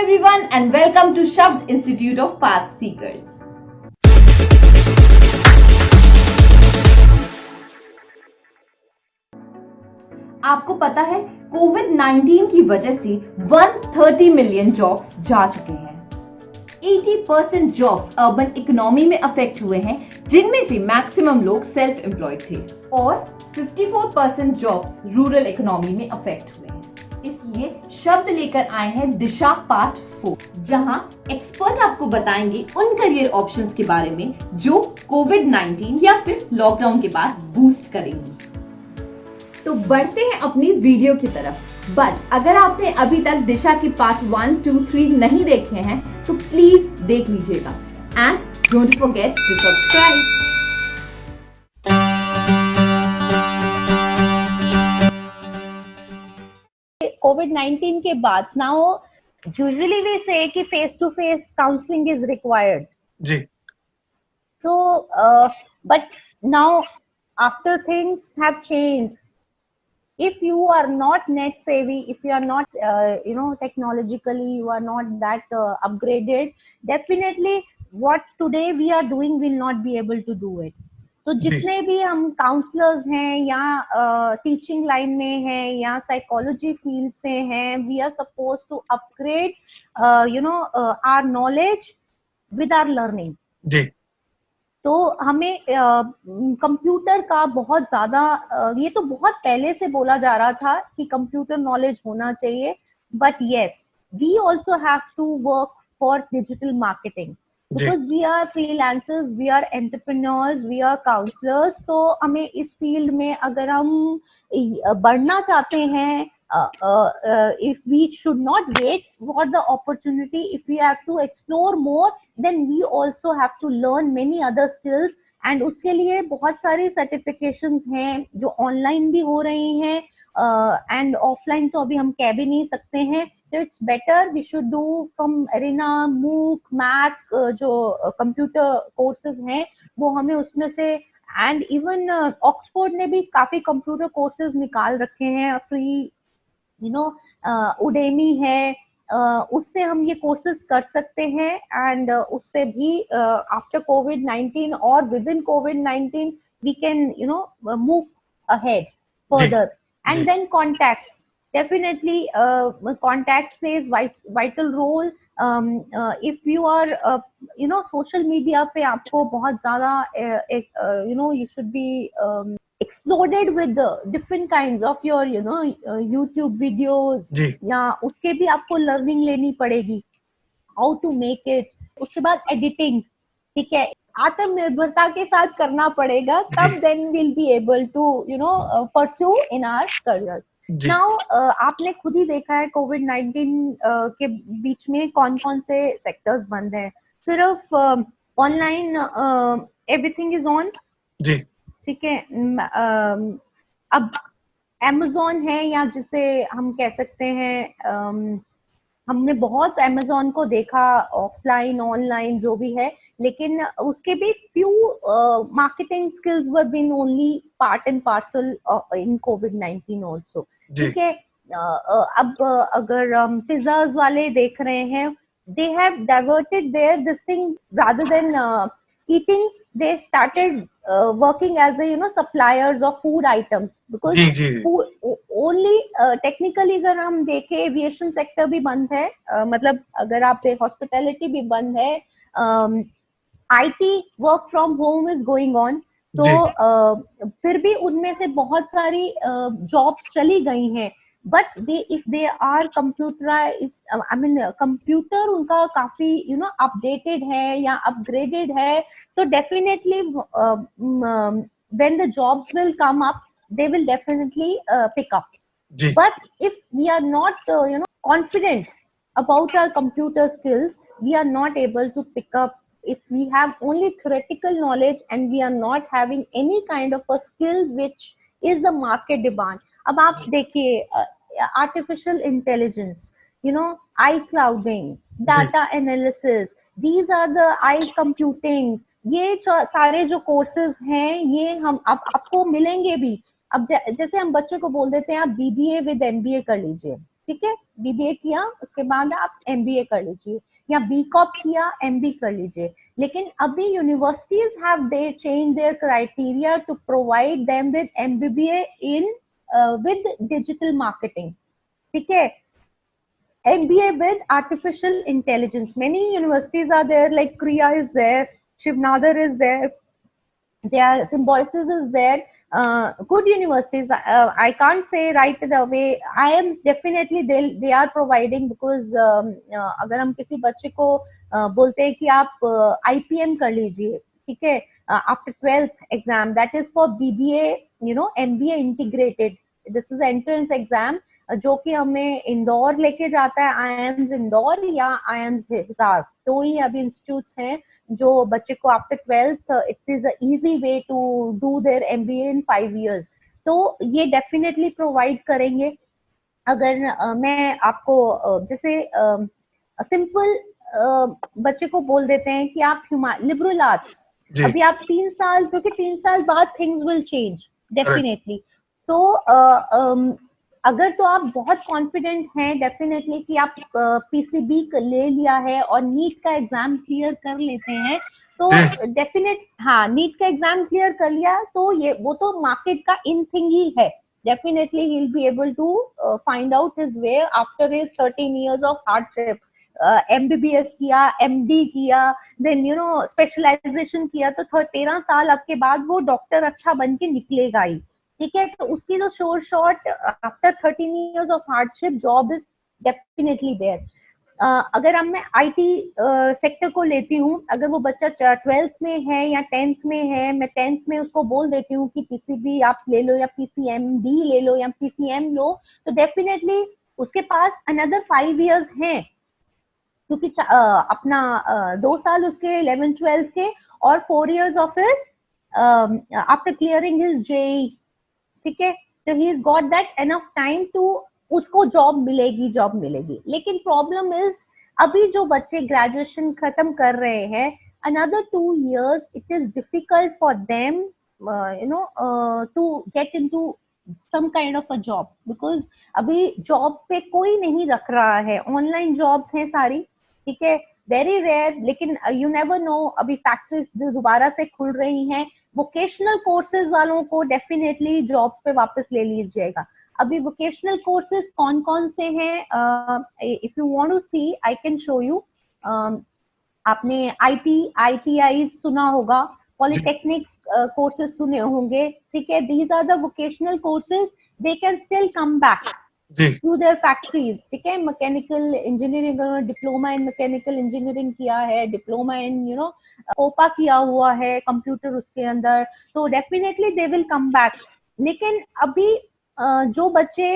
everyone and welcome to Shabd Institute of Path Seekers. आपको पता है कोविड-19 की वजह से 130 मिलियन जॉब्स जा चुके हैं। 80% जॉब्स अर्बन इकोनॉमी में अफेक्ट हुए हैं, जिनमें से मैक्सिमम लोग सेल्फ एम्प्लॉयड थे, और 54% जॉब्स रूरल इकोनॉमी में अफेक्ट हुए हैं। इसलिए शब्द लेकर आए हैं दिशा पार्ट 4, जहां एक्सपर्ट आपको बताएंगे उन करियर ऑप्शंस के बारे में जो कोविड-19 या फिर लॉकडाउन के बाद बूस्ट करेंगी। तो बढ़ते हैं अपनी वीडियो की तरफ। बट अगर आपने अभी तक दिशा के पार्ट 1, 2, 3 नहीं देखे हैं तो प्लीज देख लीजिएगा and don't forget to subscribe. कोविड-19 के बाद नाउ यूजुअली वी से कि face to face counselling is required जी। तो but now after things have changed, if you are not net savvy, if you are not technologically you are not that upgraded, definitely what today we are doing will not be able to do it. तो जितने भी हम counsellors हैं या teaching line में हैं या psychology field से हैं, we are suppose to upgrade our knowledge with our learning जी। तो हमें कंप्यूटर का बहुत ज्यादा ये तो बहुत पहले से बोला जा रहा था कि कंप्यूटर नॉलेज होना चाहिए, but yes we also have to work for digital marketing because we are freelancers, we are entrepreneurs, we are counsellors. तो हमें इस फील्ड में अगर हम बढ़ना चाहते हैं, if we should not wait for the opportunity, if we have to explore more, then we also have to learn many other skills, and उसके लिए बहुत सारी सर्टिफिकेशंस हैं जो ऑनलाइन भी हो रही हैं एंड ऑफलाइन तो अभी हम कह भी नहीं सकते हैं। तो it's better we should do from Arena, MOOC, MAAC, जो कंप्यूटर कोर्सेज हैं वो हमें उसमें से, एंड इवन ऑक्सफोर्ड ने भी काफी कंप्यूटर कोर्सेज निकाल रखे हैं फ्री, उडेमी है, उससे हम ये कोर्सेज कर सकते हैं एंड उससे भी आफ्टर कोविड-19 और विद इन कोविड-19 we can move ahead further. And then contacts, definitely contacts plays vital role. If you are social media पे आपको बहुत ज्यादा you should be exploded with the different kinds of your YouTube videos, या उसके भी आपको learning लेनी पड़ेगी, हाउ टू मेक इट। उसके बाद एडिटिंग, ठीक है, आत्मनिर्भरता के साथ करना पड़ेगा, तब then will be able to pursue in our careers. Now आपने खुद ही देखा है कोविड-19 के बीच में कौन कौन से सेक्टर्स बंद हैं, सिर्फ ऑनलाइन एवरीथिंग इज ऑन जी, ठीक है। अब Amazon है, या जिसे हम कह सकते हैं, हमने बहुत Amazon को देखा ऑफलाइन ऑनलाइन जो भी है, लेकिन उसके भी few marketing skills were been only part and parcel in कोविड-19 ऑल्सो, ठीक है। अब अगर पिज्जाज वाले देख रहे हैं, they have diverted their this thing rather than eating, they started working as a suppliers of food items, because food only technically अगर हम देखें एविएशन सेक्टर भी बंद है, मतलब अगर आप हॉस्पिटैलिटी भी बंद है, IT work from home is going on, तो फिर भी उनमें से बहुत सारी जॉब्स चली गई हैं, but if they are computerized, I mean computer उनका काफी अपडेटेड है या अपग्रेडेड है, तो definitely when the jobs will come up, they will definitely pick up. But if we are not confident about our computer skills, we are not able to pick up. If we have only theoretical knowledge and we are not having any kind of a skill which is the market demand. अब आप देखिए artificial intelligence, I clouding, data analysis, these are the I computing, ये सारे जो courses हैं ये हम अब आपको मिलेंगे भी। अब जैसे हम बच्चे को बोल देते हैं आप बीबीए विद एमबीए कर लीजिए, ठीक है, बीबीए किया उसके बाद आप एमबीए कर लीजिए, या बीकॉम किया एमबी कर लीजिए। लेकिन अभी universities have they change their criteria to provide them with MBBA in with digital marketing, ठीक है, MBA with artificial intelligence. Many universities are there, like Kriya is there, Shivnadar is there, there Symbiosis is there. Good universities. I can't say right away. IIMs definitely they are providing, because अगर हम किसी बच्चे को बोलते हैं कि आप IPM कर लीजिए, ठीक है, after 12th exam, that is for BBA, you know, MBA integrated. This is entrance exam जो कि हमें इंदौर लेके जाता है, आईएम्स इंदौर या आईएम्स हिसार, तो ही अभी इंस्टीट्यूट्स हैं जो बच्चे को after 12th it is a easy way to do their MBA in 5 years, तो ये डेफिनेटली प्रोवाइड करेंगे। अगर मैं आपको जैसे सिंपल बच्चे को बोल देते हैं कि आप लिबरल आर्ट्स, अभी आप 3 साल, क्योंकि 3 साल बाद थिंग्स विल चेंज डेफिनेटली, तो अगर तो आप बहुत कॉन्फिडेंट हैं डेफिनेटली कि आप पीसीबी ले लिया है और नीट का एग्जाम क्लियर कर लेते हैं, तो डेफिनेट, हाँ, नीट का एग्जाम क्लियर कर लिया तो ये वो तो मार्केट का इन थिंग ही है, definitely he will be able to find out his way after his 13 years of hardship. MBBS किया, एमडी किया, देन यू नो स्पेशलाइजेशन किया, तो 13 साल अब के बाद वो डॉक्टर अच्छा बन के निकलेगा ही, ठीक है। तो उसकी जो short after 13 years of hardship job is definitely there. अगर अब मैं आईटी सेक्टर को लेती हूँ, अगर वो बच्चा 12th में है या 10th में है, मैं 10th में उसको बोल देती हूँ कि पीसीबी आप ले लो या पीसीएमबी ले लो या पीसीएम लो, तो डेफिनेटली उसके पास अनदर 5 years हैं, क्योंकि अपना 2 साल उसके 11th-12th के और 4 years of his after clearing his JEE, ठीक है, तो he is got that enough time to, उसको जॉब मिलेगी। लेकिन प्रॉब्लम इज अभी जो बच्चे ग्रेजुएशन खत्म कर रहे हैं, another 2 years it is difficult for them you know to get into some kind of a job, because अभी जॉब पे कोई नहीं रख रहा है, ऑनलाइन जॉब्स हैं सारी, ठीक है, वेरी रेयर, लेकिन यू नेवर नो, अभी फैक्ट्रीज दोबारा से खुल रही हैं, वोकेशनल कोर्सेज वालों को डेफिनेटली जॉब्स पे वापस ले लीजिएगा। अभी वोकेशनल कोर्सेज कौन कौन से हैं, if you want to see I can show you. आपने आईटीआई सुना होगा, पॉलिटेक्निक्स कोर्सेज सुने होंगे, ठीक है, these are the vocational courses, they can still come back through their factories, ठीक है, mechanical engineering, diploma in mechanical engineering किया है, diploma in you know COPA किया हुआ है कंप्यूटर उसके अंदर, तो definitely they will come back. लेकिन अभी जो बच्चे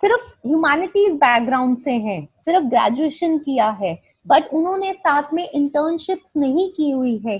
सिर्फ ह्यूमैनिटीज बैकग्राउंड से हैं, सिर्फ ग्रेजुएशन किया है, बट उन्होंने साथ में इंटर्नशिप्स नहीं की हुई है,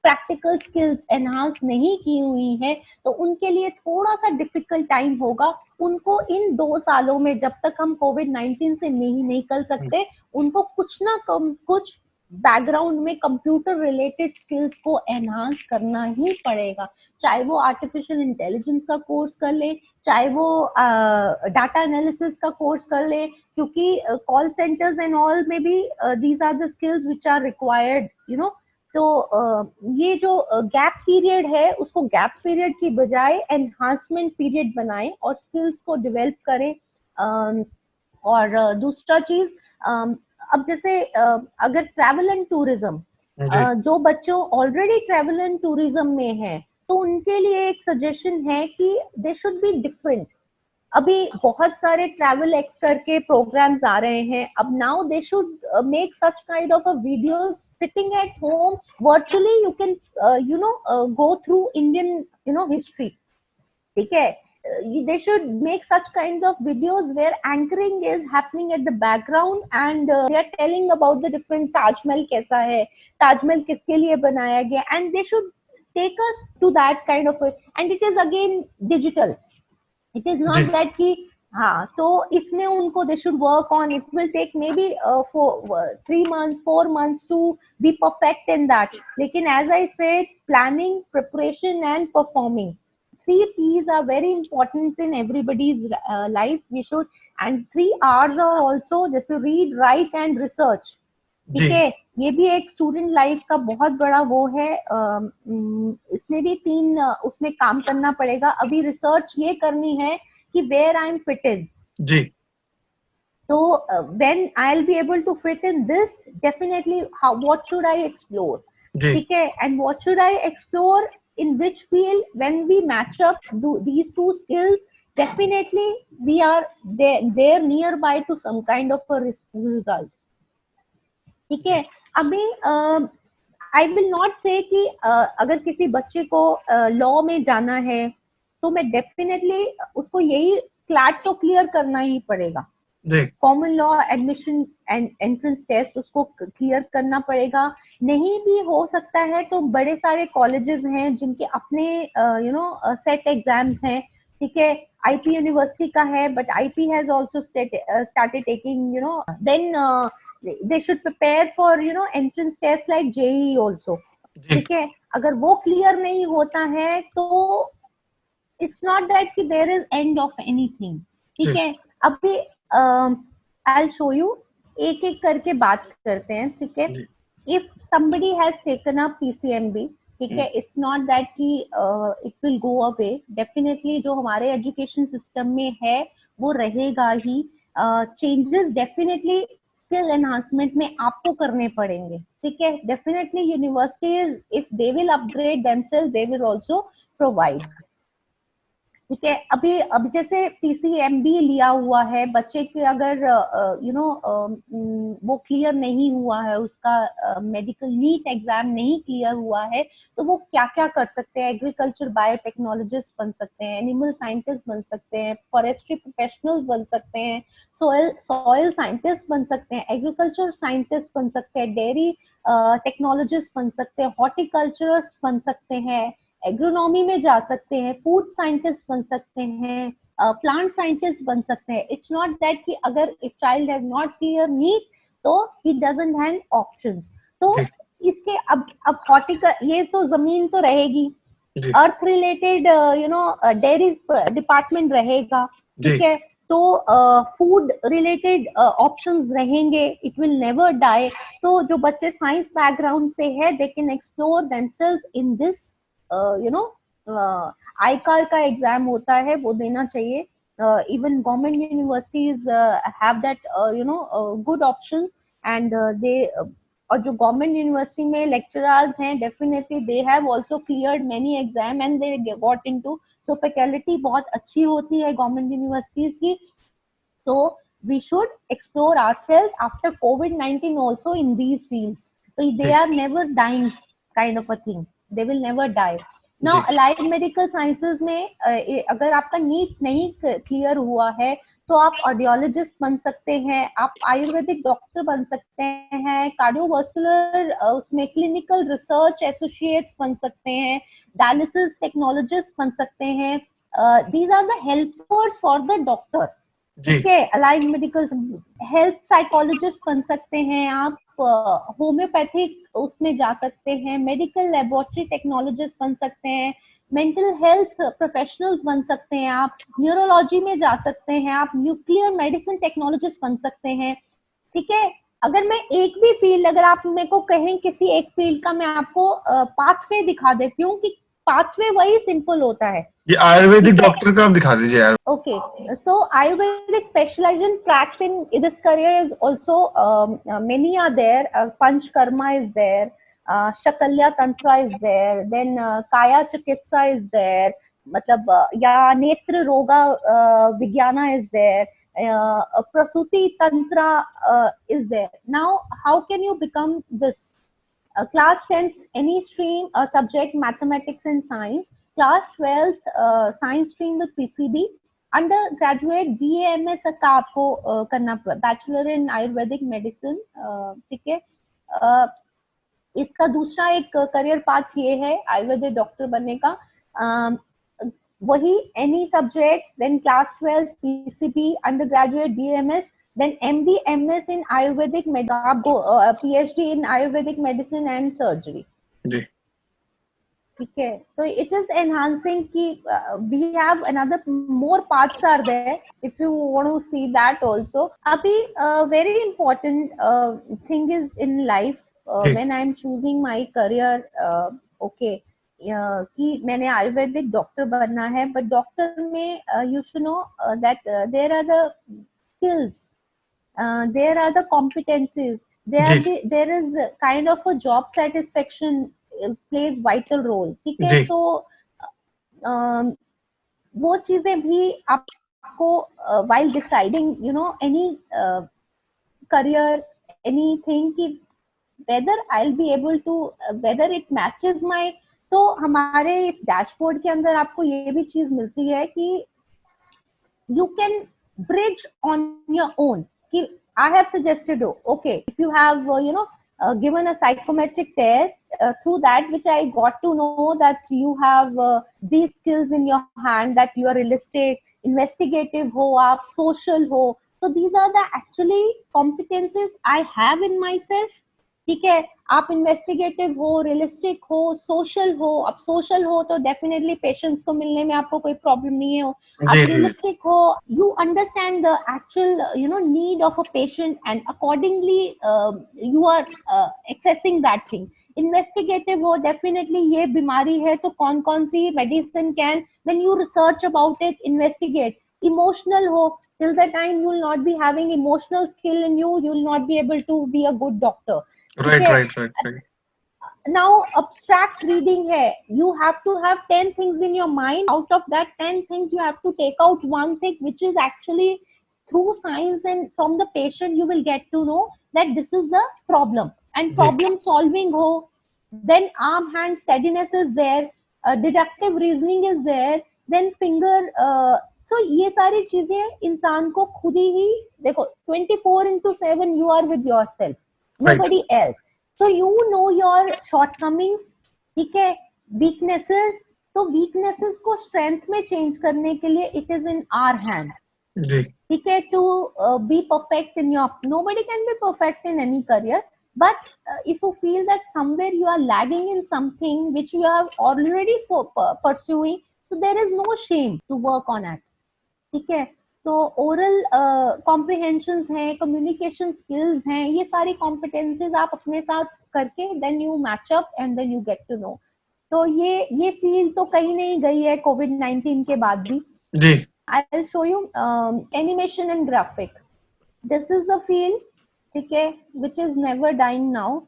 प्रैक्टिकल स्किल्स एनहांस नहीं की हुई है, तो उनके लिए थोड़ा सा डिफिकल्ट टाइम होगा। उनको इन 2 सालों में, जब तक हम कोविड-19 से नहीं निकल सकते, उनको कुछ ना कुछ बैकग्राउंड में कंप्यूटर रिलेटेड स्किल्स को एनहांस करना ही पड़ेगा, चाहे वो आर्टिफिशियल इंटेलिजेंस का कोर्स कर ले, चाहे वो डाटा एनालिसिस का कोर्स कर ले, क्योंकि कॉल सेंटर्स एंड ऑल में भी these are the skills which are required, you know. तो ये जो गैप पीरियड है, उसको गैप पीरियड की बजाय एनहांसमेंट पीरियड बनाएं और स्किल्स को डेवलप करें। और दूसरा चीज, अब जैसे अगर ट्रैवल एंड टूरिज्म, जो बच्चों ऑलरेडी ट्रैवल एंड टूरिज्म में है, तो उनके लिए एक सजेशन है कि दे शुड बी डिफरेंट। अभी बहुत सारे ट्रैवल एक्स करके प्रोग्राम्स आ रहे हैं, अब now they should make such kind of a videos sitting at home virtually, you can you know go through Indian you know history, ठीक है, they should make such kinds of videos where anchoring is happening at the background and they are telling about the different Taj Mahal kaisa hai, Taj Mahal kiske liye banaya gaya, and they should take us to that kind of a, and it is again digital, it is not that ki हाँ, तो इसमें उनको they should work on, it will take maybe 3 months 4 months to be perfect in that, लेकिन as I said, planning, preparation and performing, three P's are very important in everybody's life. We should, and 3 R's are also, जैसे read, write and research. ठीक है, ये भी एक student life का बहुत बड़ा वो है, इसमें भी 3 उसमें काम करना पड़ेगा. अभी रिसर्च ये करनी है कि where I am fit in. जी. So when I'll be able to fit in this, definitely what should I explore? ठीक है, and what should I explore in which field? When we match up these two skills, definitely we are there nearby to some kind of a result. ठीक है, अभी I will not से कि अगर किसी बच्चे को लॉ में जाना है तो मैं डेफिनेटली उसको यही क्लैट तो क्लियर करना ही पड़ेगा. Common law admission and entrance test उसको क्लियर करना पड़ेगा. नहीं भी हो सकता है तो बड़े सारे कॉलेजेस हैं जिनके अपने सेट एग्जाम्स हैं. ठीक है, आईपी यूनिवर्सिटी का है, but IP has also started taking then they should prepare for entrance test like JEE also. ठीक है, अगर वो क्लियर नहीं होता है तो it's not that कि there is end of anything. ठीक है, अभी I'll show you, एक एक करके बात करते हैं. ठीक है, if somebody has taken up PCMB, ठीक है, it's not that कि it will go away. Definitely जो हमारे एजुकेशन सिस्टम में है वो रहेगा ही. चेंजेस डेफिनेटली स्किल एनहांसमेंट में आपको करने पड़ेंगे. ठीक है, definitely universities if they will upgrade themselves they will also provide. ठीक है, अभी जैसे पीसीएमबी लिया हुआ है बच्चे के, अगर वो क्लियर नहीं हुआ है, उसका मेडिकल नीट एग्जाम नहीं क्लियर हुआ है, तो वो क्या क्या कर सकते हैं. एग्रीकल्चर बायोटेक्नोलॉजिस्ट बन सकते हैं, एनिमल साइंटिस्ट बन सकते हैं, फॉरेस्ट्री प्रोफेशनल्स बन सकते हैं, सॉइल साइंटिस्ट बन सकते हैं, एग्रीकल्चर साइंटिस्ट बन सकते हैं, डेयरी टेक्नोलॉजिस्ट बन सकते हैं, हॉर्टिकल्चरिस्ट बन सकते हैं, एग्रोनॉमी में जा सकते हैं, फूड साइंटिस्ट बन सकते हैं, प्लांट साइंटिस्ट बन सकते हैं. इट्स नॉट दैट कि अगर एक child has not clear NEET तो ही डजंट हैव ऑप्शंस. तो इसके अब ये तो जमीन तो रहेगी, अर्थ रिलेटेड डेयरी डिपार्टमेंट रहेगा. ठीक है, तो फूड रिलेटेड ऑप्शंस रहेंगे. It will never die. तो जो बच्चे साइंस बैकग्राउंड से है they can explore themselves in this. ICAR का एग्जाम होता है वो देना चाहिए. Even government universities have that good options and they, और जो गवर्नमेंट यूनिवर्सिटी में लेक्चरर्स हैं definitely they have also cleared many exam and they got into. So faculty बहुत अच्छी होती है गवर्नमेंट यूनिवर्सिटीज की. तो we should explore ourselves after कोविड-19 आल्सो इन दीज फील्ड्स. तो they are never dying kind of a thing. They will never die. Now, allied medical sciences में अगर आपका नीट नहीं क्लियर हुआ है तो आप ऑडियोलॉजिस्ट बन सकते हैं, आप आयुर्वेदिक डॉक्टर बन सकते हैं, कार्डियोवास्कुलर उसमें क्लिनिकल रिसर्च एसोसिएट्स बन सकते हैं, डायलिसिस टेक्नोलॉजिस्ट बन सकते हैं. These are the helpers for the doctor. ठीक है, अलाइड मेडिकल हेल्थ साइकोलॉजिस्ट बन सकते हैं आप, होम्योपैथिक उसमें जा सकते हैं, मेडिकल लेबोरेटरी टेक्नोलॉजिस्ट बन सकते हैं, मेंटल हेल्थ प्रोफेशनल्स बन सकते हैं आप, न्यूरोलॉजी में जा सकते हैं आप, न्यूक्लियर मेडिसिन टेक्नोलॉजिस्ट बन सकते हैं. ठीक है, अगर मैं एक भी फील्ड, अगर आप मेरे को कहें किसी एक फील्ड का, मैं आपको पाथवे दिखा देती हूँ कि पाथवे वही सिंपल होता है. ये आयुर्वेदिक डॉक्टर का आप दिखा दीजिए यार. Okay, so Ayurvedic specialization tracks in this career is also many are there. Panchkarma is there, Shakalya Tantra is there, then Kaya Chikitsa is there. मतलब या नेत्र रोगा विज्ञाना is there, Prasuti Tantra is there. Now, how can you become this? Class 10th, any stream, subject mathematics and science. Class 12th, science stream with PCB. Undergraduate BAMS का आपको करना, bachelor in Ayurvedic medicine. ठीक है, इसका दूसरा एक career path ये है आयुर्वेदिक डॉक्टर बनने का. वही any subject, then class 12 PCB, undergraduate BAMS, then MD MS in Ayurvedic PhD in Ayurvedic medicine and surgery. जी. ठीक है, तो इट इज एनहांसिंग कि we have another more parts are there if you want to see that also. अभी very important thing is in life when I am choosing my career, okay, कि मैंने Ayurvedic doctor बनना है, but doctor में you should know that there are the skills, there are the competencies, there is kind of a job satisfaction plays vital role. ठीक है, तो वो चीजें भी आपको while deciding you know any career, anything, कि whether I'll be able to whether it matches my, तो हमारे इस डैशबोर्ड के अंदर आपको ये भी चीज मिलती है कि you can bridge on your own. I have suggested you, okay, if you have given a psychometric test, through that which I got to know that you have these skills in your hand, that you are realistic, investigative ho, aap social ho, so these are the actually competencies I have in myself. ठीक है, आप investigative हो, realistic हो, social हो. अब social हो तो definitely patients को मिलने में आपको कोई प्रॉब्लम नहीं है. आप रियलिस्टिक हो, you understand the actual need of a patient and accordingly you are accessing that thing. Investigative हो, डेफिनेटली ये बीमारी है तो कौन कौन सी medicine can, then you research about it, investigate. Emotional हो, till the time you will not be having emotional skill in you, you will not be able to be a good doctor. Right. Now abstract reading hai, you have to have 10 things in your mind. Out of that 10 things you have to take out one thing which is actually through science, and from the patient you will get to know that this is the problem, and problem solving ho, then arm hand steadiness is there, deductive reasoning is there, then finger तो ये सारी चीजें इंसान को खुद ही देखो 24/7 you are with yourself, nobody else, so you know your shortcomings. ठीक है, weaknesses, तो weaknesses को strength में change करने के लिए it is in our hand. ठीक है, to be perfect in your, nobody can be perfect in any career, but if you feel that somewhere you are lagging in something which you have already pursuing, so there is no shame to work on it. ठीक है, तो oral comprehensions हैं, communication skills हैं, ये सारी competencies आप अपने साथ करके then you match up and then you get to know. तो ये फील्ड तो कहीं नहीं गई है कोविड-19 के बाद भी. जी, I will show you animation and graphic. This is the field, ठीक है, which is never dying now.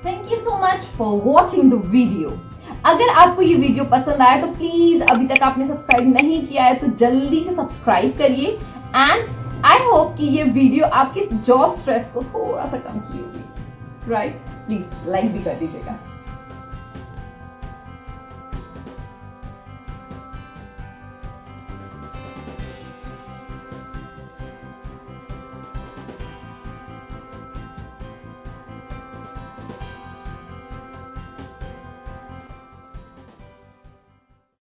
Thank you so much for watching the video. अगर आपको ये वीडियो पसंद आया तो प्लीज, अभी तक आपने सब्सक्राइब नहीं किया है तो जल्दी से सब्सक्राइब करिए. एंड आई होप कि ये वीडियो आपके जॉब स्ट्रेस को थोड़ा सा कम की होगी. राइट, प्लीज लाइक भी कर दीजिएगा.